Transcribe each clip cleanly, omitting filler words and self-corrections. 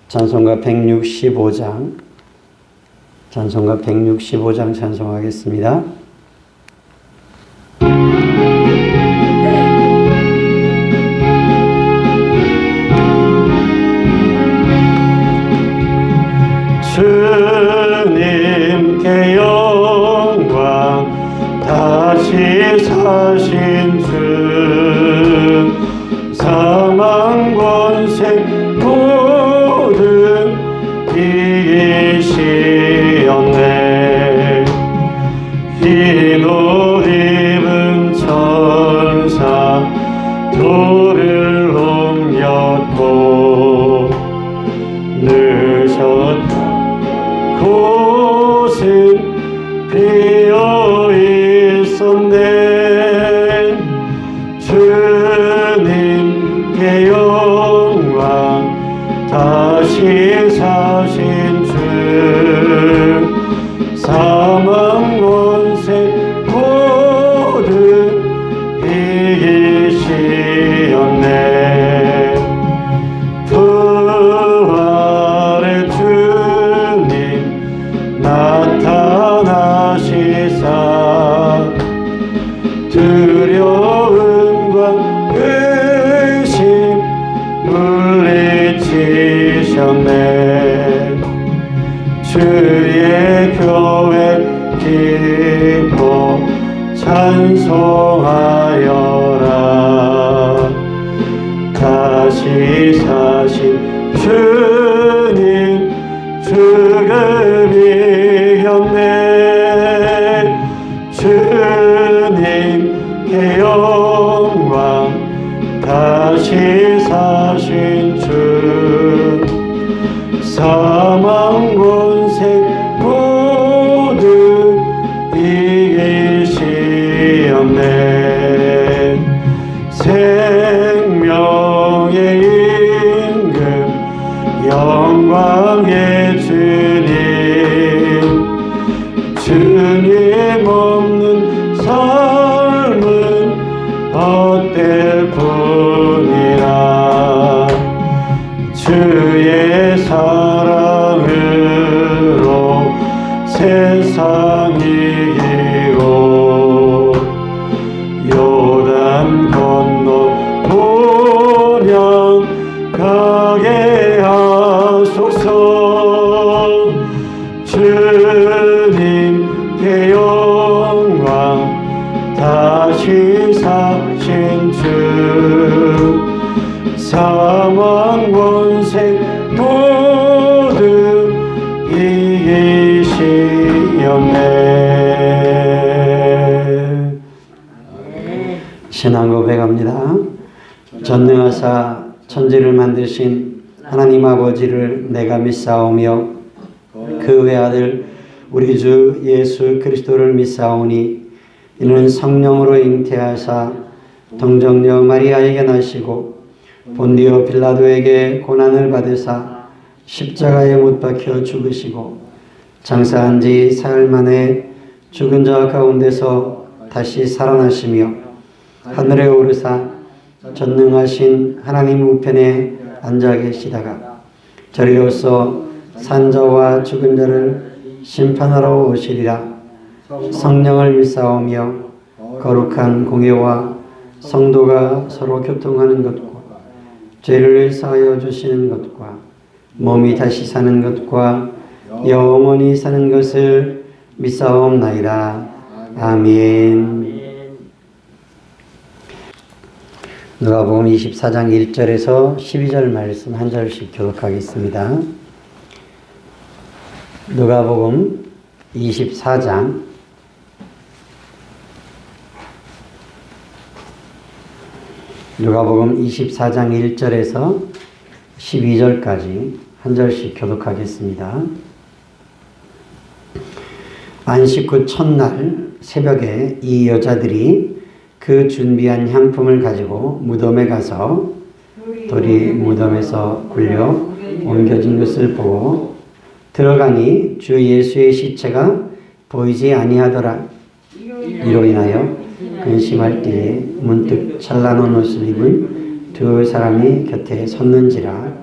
찬송가 165장 찬송하겠습니다. 주님께 영광, 다시 사신 주, 사망 권세 모든 이기시었네. 흰 옷 입은 천사 돌을 옮겼고, 늦었다 곳은 비어 있었네. 주님께 영광, 다시 사신 주, 사망 권세 모든 이기시었네. 부활의 주님 나타나시사, 두려움과 의심 물리치셨네. 주의 교회 기뻐 찬송하여라. 다시 사신 주님 죽음 이겼네. 주님께 영광, 다시 사신 주, 사망 권세 모든 이기시었네. 생명의 임금, 영광의 주님, 주님 없는 삶은 헛될 뿐이라. 주의 사랑으로 세상 이기고, 요단 건너 본향 가게 하소서. 주님께 영광, 다시 사신 주, 사망 권세 모든 이기시었네. 신앙 고백합니다. 전능하사 천지를 만드신 하나님 아버지를 내가 믿사오며, 그 외아들 우리 주 예수 그리스도를 믿사오니, 이는 성령으로 잉태하사 동정녀 마리아에게 나시고, 본디오 빌라도에게 고난을 받으사 십자가에 못 박혀 죽으시고, 장사한 지 사흘 만에 죽은 자 가운데서 다시 살아나시며, 하늘에 오르사 전능하신 하나님 우편에 앉아 계시다가 저리로서 산자와 죽은 자를 심판하러 오시리라. 성령을 믿사오며 거룩한 공예와 성도가 서로 교통하는 것과 죄를 사하여 주시는 것과 몸이 다시 사는 것과 영원히 사는 것을 믿사옵나이다. 아멘. 누가복음 24장 1절에서 12절 말씀 한 절씩 교독하겠습니다. 누가복음 24장 1절에서 12절까지 한 절씩 교독하겠습니다. 안식 후 첫날 새벽에 이 여자들이 그 준비한 향품을 가지고 무덤에 가서 돌이 무덤에서 굴려 옮겨진 것을 보고 들어가니 주 예수의 시체가 보이지 아니하더라. 이로 인하여 근심할 때에 문득 잘라놓은 옷을 입은 두 사람이 곁에 섰는지라.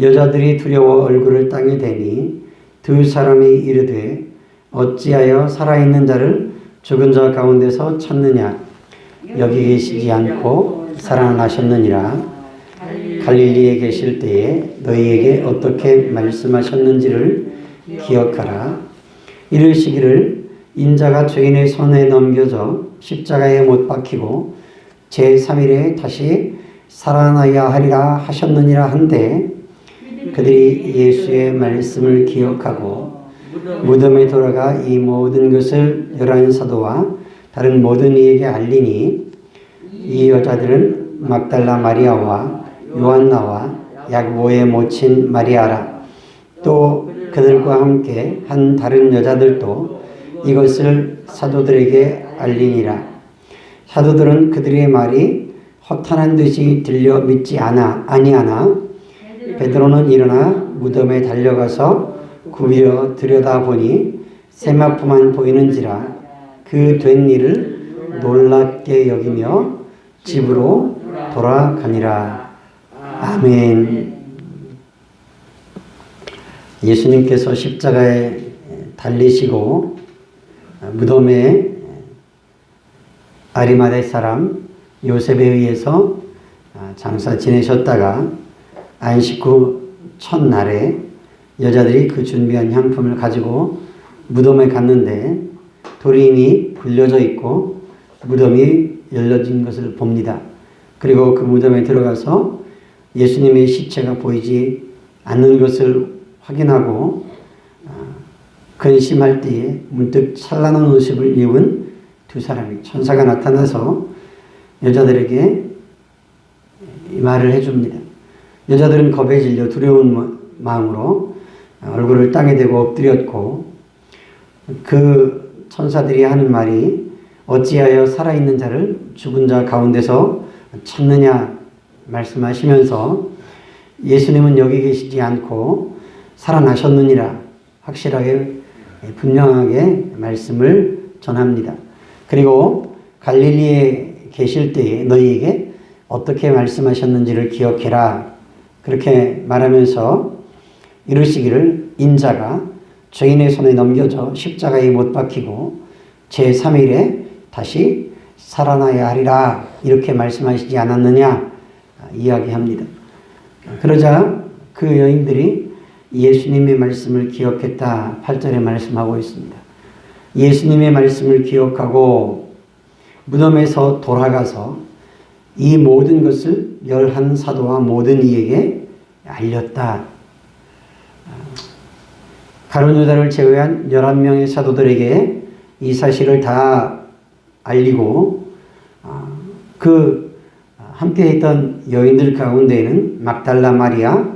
여자들이 두려워 얼굴을 땅에 대니 두 사람이 이르되 어찌하여 살아있는 자를 죽은 자 가운데서 찾느냐. 여기 계시지 않고 살아나셨느니라. 갈릴리에 계실 때에 너희에게 어떻게 말씀하셨는지를 기억하라. 이르시기를 인자가 죄인의 손에 넘겨져 십자가에 못 박히고 제3일에 다시 살아나야 하리라 하셨느니라 한데 그들이 예수의 말씀을 기억하고 무덤에 돌아가 이 모든 것을 11사도와 다른 모든 이에게 알리니 이 여자들은 막달라 마리아와 요한나와 야고보의 모친 마리아라. 또 그들과 함께 한 다른 여자들도 이것을 사도들에게 알리니라. 사도들은 그들의 말이 허탄한 듯이 들려 믿지 아니하나 베드로는 일어나 무덤에 달려가서 굽이어 들여다보니 세마포만 보이는지라 그 된 일을 놀랍게 여기며 집으로 돌아가니라. 아멘. 예수님께서 십자가에 달리시고 무덤에 아리마대 사람 요셉에 의해서 장사 지내셨다가 안식 후 첫날에 여자들이 그 준비한 향품을 가지고 무덤에 갔는데 돌이 이미 굴려져 있고 무덤이 열려진 것을 봅니다. 그리고 그 무덤에 들어가서 예수님의 시체가 보이지 않는 것을 확인하고 근심할 때에 문득 찬란한 옷을 입은 두 사람이 천사가 나타나서 여자들에게 이 말을 해줍니다. 여자들은 겁에 질려 두려운 마음으로 얼굴을 땅에 대고 엎드렸고 그 천사들이 하는 말이 어찌하여 살아있는 자를 죽은 자 가운데서 찾느냐 말씀하시면서 예수님은 여기 계시지 않고 살아나셨느니라 확실하게 분명하게 말씀을 전합니다. 그리고 갈릴리에 계실 때에 너희에게 어떻게 말씀하셨는지를 기억해라 그렇게 말하면서 이르시기를 인자가 죄인의 손에 넘겨져 십자가에 못 박히고 제3일에 다시 살아나야 하리라 이렇게 말씀하시지 않았느냐 이야기합니다. 그러자 그 여인들이 예수님의 말씀을 기억했다 8절에 말씀하고 있습니다. 예수님의 말씀을 기억하고 무덤에서 돌아가서 이 모든 것을 11사도와 모든 이에게 알렸다. 가룟 유다를 제외한 11명의 사도들에게 이 사실을 다 알리고 그 함께 있던 여인들 가운데에는 막달라 마리아,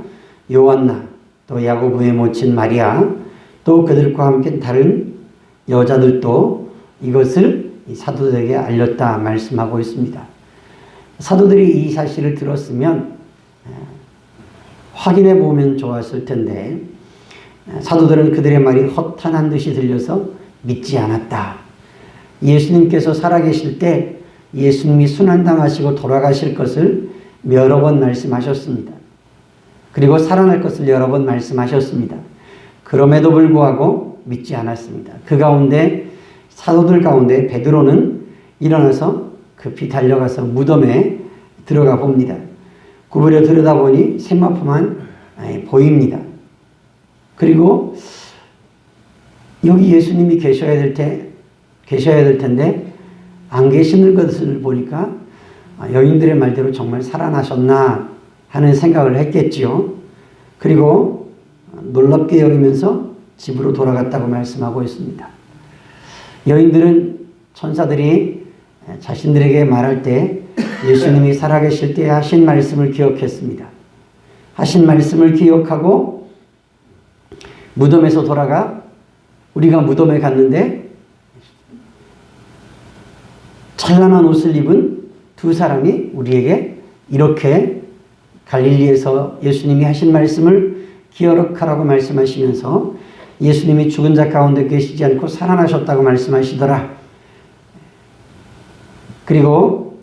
요한나, 또 야고보의 모친 마리아, 또 그들과 함께 다른 여자들도 이것을 사도들에게 알렸다 말씀하고 있습니다. 사도들이 이 사실을 들었으면 확인해 보면 좋았을 텐데 사도들은 그들의 말이 허탄한 듯이 들려서 믿지 않았다. 예수님께서 살아계실 때 예수님이 순환당하시고 돌아가실 것을 여러 번 말씀하셨습니다. 그리고 살아날 것을 여러 번 말씀하셨습니다. 그럼에도 불구하고 믿지 않았습니다. 그 가운데 사도들 가운데 베드로는 일어나서 급히 달려가서 무덤에 들어가 봅니다. 구부려 들여다보니 세마포만 보입니다. 그리고 여기 예수님이 계셔야 될 텐데 안 계시는 것을 보니까 여인들의 말대로 정말 살아나셨나 하는 생각을 했겠지요. 그리고 놀랍게 여기면서 집으로 돌아갔다고 말씀하고 있습니다. 여인들은 천사들이 자신들에게 말할 때 예수님이 살아계실 때 하신 말씀을 기억했습니다. 하신 말씀을 기억하고 무덤에서 돌아가 우리가 무덤에 갔는데 찬란한 옷을 입은 두 사람이 우리에게 이렇게 갈릴리에서 예수님이 하신 말씀을 기억하라고 말씀하시면서 예수님이 죽은 자 가운데 계시지 않고 살아나셨다고 말씀하시더라. 그리고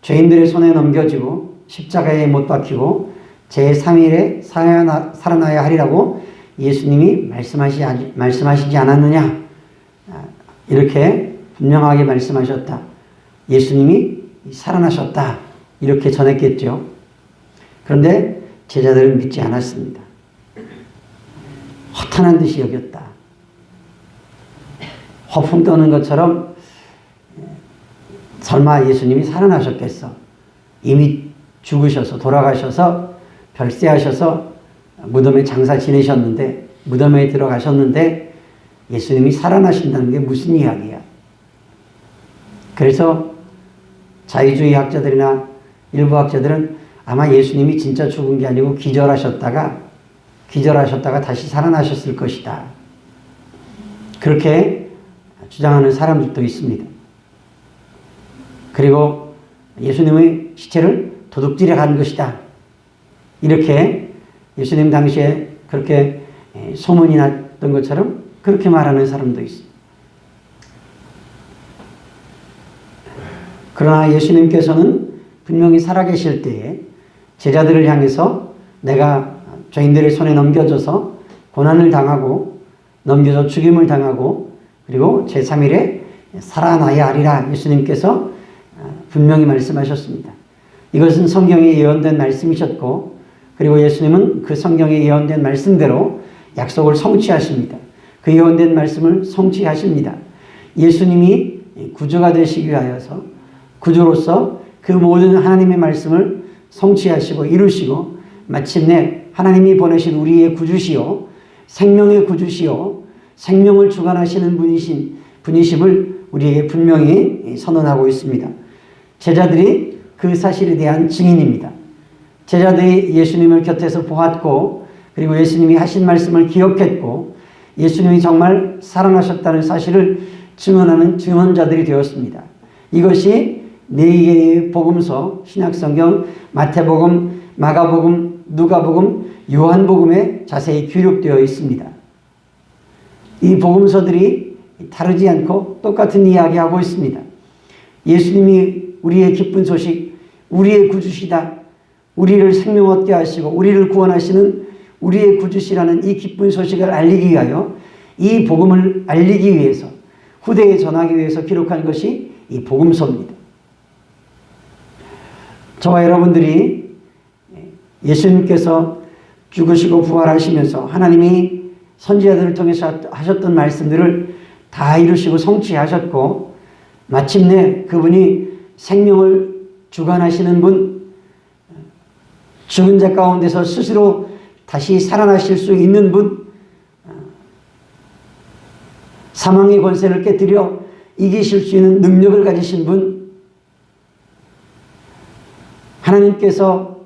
죄인들의 손에 넘겨지고 십자가에 못 박히고 제3일에 살아나야 하리라고 예수님이 말씀하시지 않았느냐? 이렇게 분명하게 말씀하셨다. 예수님이 살아나셨다. 이렇게 전했겠죠. 그런데 제자들은 믿지 않았습니다. 허탄한 듯이 여겼다. 허풍 떠는 것처럼 설마 예수님이 살아나셨겠어. 이미 죽으셔서 돌아가셔서 별세하셔서 무덤에 장사 지내셨는데 무덤에 들어가셨는데 예수님이 살아나신다는 게 무슨 이야기야. 그래서 자유주의 학자들이나 일부 학자들은 아마 예수님이 진짜 죽은 게 아니고 기절하셨다가 다시 살아나셨을 것이다. 그렇게 주장하는 사람들도 있습니다. 그리고 예수님의 시체를 도둑질해 간 것이다. 이렇게 예수님 당시에 그렇게 소문이 났던 것처럼 그렇게 말하는 사람도 있습니다. 그러나 예수님께서는 분명히 살아계실 때에 제자들을 향해서 내가 죄인들의 손에 넘겨져서 고난을 당하고 넘겨져 죽임을 당하고 그리고 제3일에 살아나야 하리라 예수님께서 분명히 말씀하셨습니다. 이것은 성경에 예언된 말씀이셨고 그리고 예수님은 그 성경에 예언된 말씀대로 약속을 성취하십니다. 그 예언된 말씀을 성취하십니다. 예수님이 구주가 되시기 위하여서 구주로서 그 모든 하나님의 말씀을 성취하시고 이루시고 마침내 하나님이 보내신 우리의 구주시요 생명의 구주시요 생명을 주관하시는 분이심을 우리에게 분명히 선언하고 있습니다. 제자들이 그 사실에 대한 증인입니다. 제자들이 예수님을 곁에서 보았고 그리고 예수님이 하신 말씀을 기억했고 예수님이 정말 살아나셨다는 사실을 증언하는 증언자들이 되었습니다. 이것이 네 개의 복음서, 신약성경, 마태복음, 마가복음, 누가복음, 요한복음에 자세히 기록되어 있습니다. 이 복음서들이 다르지 않고 똑같은 이야기하고 있습니다. 예수님이 우리의 기쁜 소식, 우리의 구주시다. 우리를 생명 얻게 하시고 우리를 구원하시는 우리의 구주시라는 이 기쁜 소식을 알리기 위하여 이 복음을 알리기 위해서 후대에 전하기 위해서 기록한 것이 이 복음서입니다. 저와 여러분들이 예수님께서 죽으시고 부활하시면서 하나님이 선지자들을 통해서 하셨던 말씀들을 다 이루시고 성취하셨고 마침내 그분이 생명을 주관하시는 분, 죽은 자 가운데서 스스로 다시 살아나실 수 있는 분, 사망의 권세를 깨뜨려 이기실 수 있는 능력을 가지신 분, 하나님께서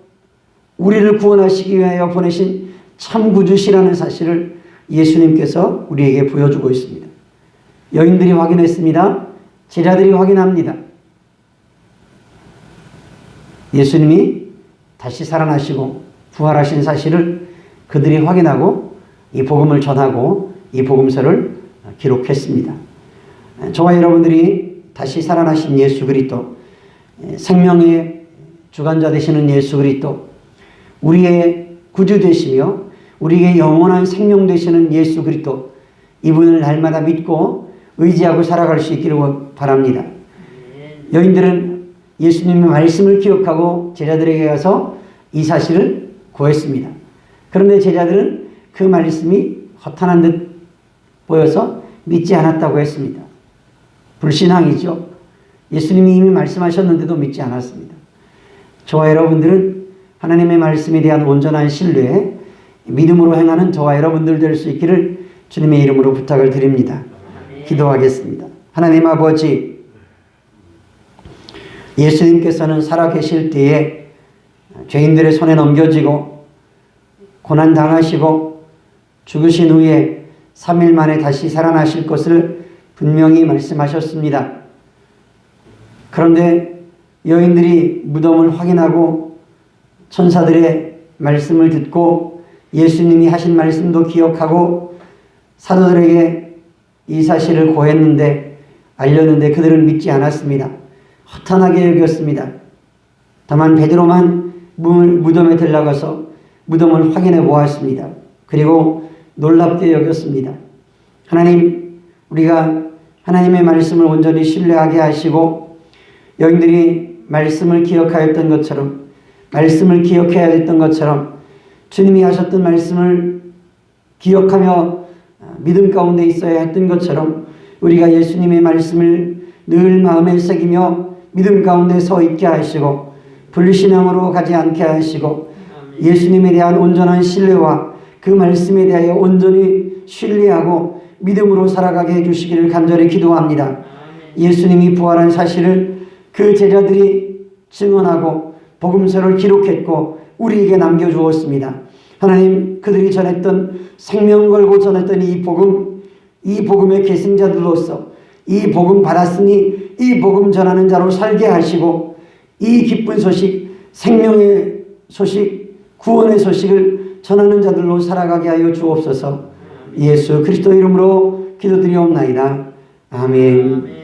우리를 구원하시기 위하여 보내신 참 구주시라는 사실을 예수님께서 우리에게 보여주고 있습니다. 여인들이 확인했습니다. 제자들이 확인합니다. 예수님이 다시 살아나시고 부활하신 사실을 그들이 확인하고 이 복음을 전하고 이 복음서를 기록했습니다. 저와 여러분들이 다시 살아나신 예수 그리스도, 생명의 주관자 되시는 예수 그리스도, 우리의 구주 되시며 우리의 영원한 생명 되시는 예수 그리스도, 이분을 날마다 믿고 의지하고 살아갈 수 있기를 바랍니다. 여인들은 예수님의 말씀을 기억하고 제자들에게 가서 이 사실을 고했습니다. 그런데 제자들은 그 말씀이 허탄한 듯 보여서 믿지 않았다고 했습니다. 불신앙이죠. 예수님이 이미 말씀하셨는데도 믿지 않았습니다. 저와 여러분들은 하나님의 말씀에 대한 온전한 신뢰에 믿음으로 행하는 저와 여러분들 될 수 있기를 주님의 이름으로 부탁을 드립니다. 기도하겠습니다. 하나님 아버지, 예수님께서는 살아계실 때에 죄인들의 손에 넘겨지고 고난당하시고 죽으신 후에 3일 만에 다시 살아나실 것을 분명히 말씀하셨습니다. 그런데 여인들이 무덤을 확인하고 천사들의 말씀을 듣고 예수님이 하신 말씀도 기억하고 사도들에게 이 사실을 고했는데 알렸는데 그들은 믿지 않았습니다. 허탄하게 여겼습니다. 다만 베드로만 무덤에 들어가서 무덤을 확인해 보았습니다. 그리고 놀랍게 여겼습니다. 하나님, 우리가 하나님의 말씀을 온전히 신뢰하게 하시고 여인들이 말씀을 기억하였던 것처럼, 말씀을 기억해야 했던 것처럼 주님이 하셨던 말씀을 기억하며 믿음 가운데 있어야 했던 것처럼 우리가 예수님의 말씀을 늘 마음에 새기며 믿음 가운데 서 있게 하시고 불신앙으로 가지 않게 하시고 예수님에 대한 온전한 신뢰와 그 말씀에 대하여 온전히 신뢰하고 믿음으로 살아가게 해주시기를 간절히 기도합니다. 예수님이 부활한 사실을 그 제자들이 증언하고 복음서를 기록했고 우리에게 남겨주었습니다. 하나님, 그들이 전했던 생명 걸고 전했던 이 복음의 계승자들로서 이 복음 받았으니 이 복음 전하는 자로 살게 하시고 이 기쁜 소식, 생명의 소식, 구원의 소식을 전하는 자들로 살아가게 하여 주옵소서. 예수 그리스도 이름으로 기도드리옵나이다. 아멘.